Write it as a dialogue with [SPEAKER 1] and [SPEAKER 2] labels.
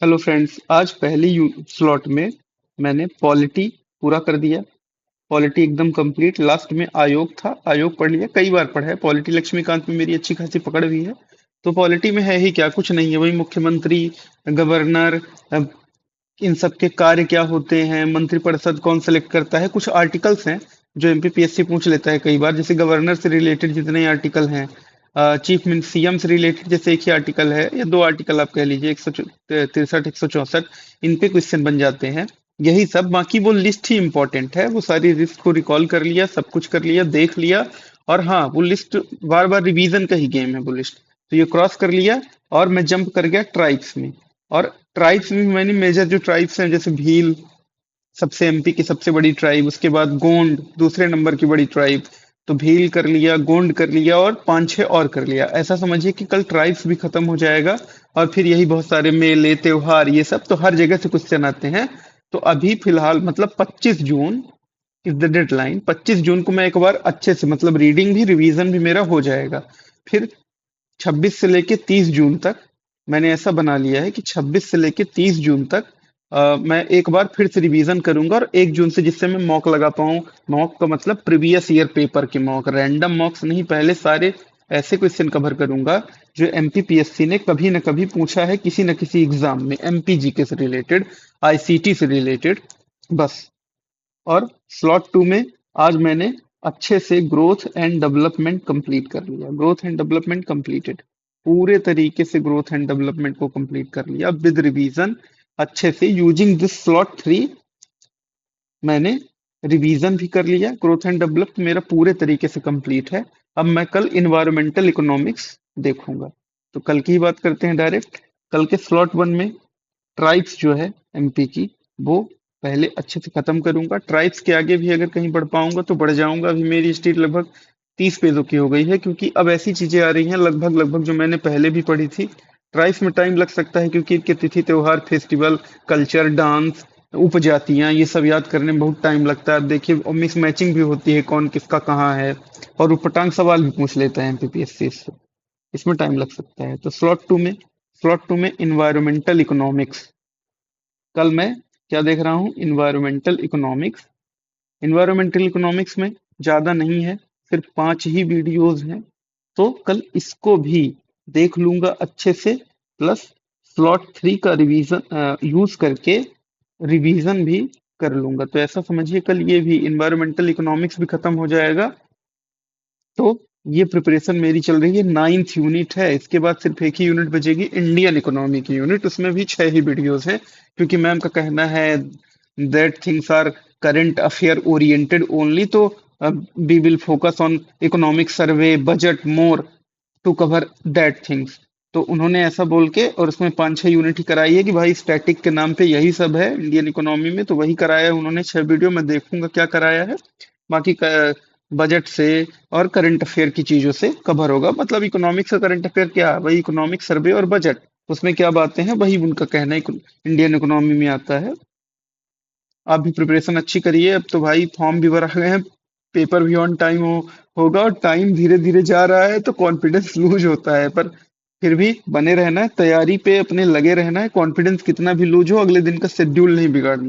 [SPEAKER 1] Hello friends, आज पहली slot में मैंने पॉलिटी पूरा कर दिया। पॉलिटी एकदम कंप्लीट। लास्ट में आयोग था, आयोग पढ़ लिया, कई बार पढ़ा है। पॉलिटी लक्ष्मीकांत में मेरी अच्छी खासी पकड़ भी है। तो पॉलिटी में है ही क्या, कुछ नहीं है, वही मुख्यमंत्री, गवर्नर, इन सब के कार्य क्या होते हैं, मंत्रिपरिषद कौन सेलेक्ट करता है। कुछ आर्टिकल्स हैं जो एमपीपीएससी पूछ लेता है कई बार, जैसे गवर्नर से रिलेटेड जितने आर्टिकल हैं, चीफ मिन सीएम से रिलेटेड जैसे एक ही आर्टिकल है या दो आर्टिकल आप कह लीजिए, 163 164, इन पे क्वेश्चन बन जाते हैं। यही सब, बाकी वो लिस्ट ही इंपॉर्टेंट है। वो सारी लिस्ट को रिकॉल कर लिया, सब कुछ कर लिया, देख लिया। और हाँ, वो लिस्ट बार बार रिवीजन का ही गेम है वो लिस्ट। तो ये क्रॉस कर लिया और मैं जंप कर गया ट्राइब्स में। और ट्राइब्स में मैंने मेजर जो ट्राइब्स हैं, जैसे भील सबसे एमपी की सबसे बड़ी ट्राइब, उसके बाद गोंड दूसरे नंबर की बड़ी ट्राइब। तो भील कर लिया, गोंड कर लिया और पांच छह और कर लिया। ऐसा समझिए कि कल ट्राइब्स भी खत्म हो जाएगा। और फिर यही बहुत सारे मेले त्योहार ये सब तो हर जगह से क्वेश्चन आते हैं। तो अभी फिलहाल मतलब 25 जून इज द डेडलाइन। 25 जून को मैं एक बार अच्छे से मतलब रीडिंग भी रिवीजन भी मेरा हो जाएगा। फिर 26 से लेके 30 जून तक मैंने ऐसा बना लिया है कि 26 से लेके 30 जून तक मैं एक बार फिर से रिवीजन करूंगा। और 1 जून से जिससे मैं मॉक लगा पाऊँ। मॉक का मतलब प्रीवियस ईयर पेपर के मॉक, रैंडम मॉक्स नहीं, पहले सारे ऐसे क्वेश्चन कवर करूंगा जो एमपीपीएससी ने कभी न कभी पूछा है किसी न किसी एग्जाम में, एमपीजीके से रिलेटेड, आईसीटी से रिलेटेड, बस। और स्लॉट टू में आज मैंने अच्छे से ग्रोथ एंड डेवलपमेंट कंप्लीट कर लिया। ग्रोथ एंड डेवलपमेंट कंप्लीटेड, पूरे तरीके से ग्रोथ एंड डेवलपमेंट को कंप्लीट कर लिया विद रिवीजन। अच्छे से यूजिंग दिस स्लॉट थ्री मैंने रिवीजन भी कर लिया। ग्रोथ एंड डेवलप मेरा पूरे तरीके से कंप्लीट है। अब मैं कल इन्वायरमेंटल इकोनॉमिक्स देखूंगा। तो कल की ही बात करते हैं डायरेक्ट। कल के स्लॉट वन में ट्राइब्स जो है एमपी की, वो पहले अच्छे से खत्म करूंगा। ट्राइब्स के आगे भी अगर कहीं बढ़ पाऊंगा तो बढ़ जाऊंगा। अभी मेरी स्टेट लगभग 30 पेजों की हो गई है, क्योंकि अब ऐसी चीजें आ रही हैं लगभग लगभग जो मैंने पहले भी पढ़ी थी। ट्राइब्स में टाइम लग सकता है क्योंकि इनके तिथि त्योहार, फेस्टिवल, कल्चर, डांस, उपजातियां, ये सब याद करने में बहुत टाइम लगता है। अब देखिए, और मिस मैचिंग भी होती है, कौन किसका कहाँ है। और उपटांग सवाल भी पूछ लेता है एमपीपीएससी इससे। इसमें टाइम लग सकता है। तो स्लॉट टू में इन्वायरमेंटल इकोनॉमिक्स, कल मैं क्या देख रहा हूँ, इन्वायरमेंटल इकोनॉमिक्स। इन्वायरमेंटल इकोनॉमिक्स में ज्यादा नहीं है, सिर्फ 5 ही वीडियोज हैं। तो कल इसको भी देख लूंगा अच्छे से, प्लस स्लॉट थ्री का रिवीजन यूज करके रिवीजन भी कर लूंगा। तो ऐसा समझिए कल ये भी इन्वायरमेंटल इकोनॉमिक्स भी खत्म हो जाएगा। तो ये प्रिपरेशन मेरी चल रही है। 9th यूनिट है, इसके बाद सिर्फ एक ही यूनिट बचेगी, इंडियन इकोनॉमी की यूनिट। उसमें भी 6 ही वीडियोस हैं, क्योंकि मैम का कहना है that things are current affair oriented only. तो we will focus on economic survey, budget more to cover that things. तो उन्होंने ऐसा बोल के, और उसमें 5-6 यूनिट ही कराई है कि भाई स्टैटिक के नाम पे यही सब है इंडियन इकोनॉमी में। तो वही कराया है उन्होंने 6 वीडियो। मैं देखूंगा क्या कराया है। बाकी बजट से और करंट अफेयर की चीजों से कवर होगा। मतलब इकोनॉमिक्स का करंट अफेयर क्या है, वही इकोनॉमिक सर्वे और बजट, उसमें क्या बातें हैं वही उनका कहना है इंडियन इकोनॉमी में आता है। आप भी प्रिपरेशन अच्छी करिए। अब तो भाई फॉर्म भी भरा गए हैं, पेपर भी ऑन टाइम होगा। और टाइम धीरे धीरे जा रहा है तो कॉन्फिडेंस लूज होता है, पर फिर भी बने रहना है, तैयारी पे अपने लगे रहना है। कॉन्फिडेंस कितना भी लूज हो, अगले दिन का शेड्यूल नहीं बिगाड़ना है।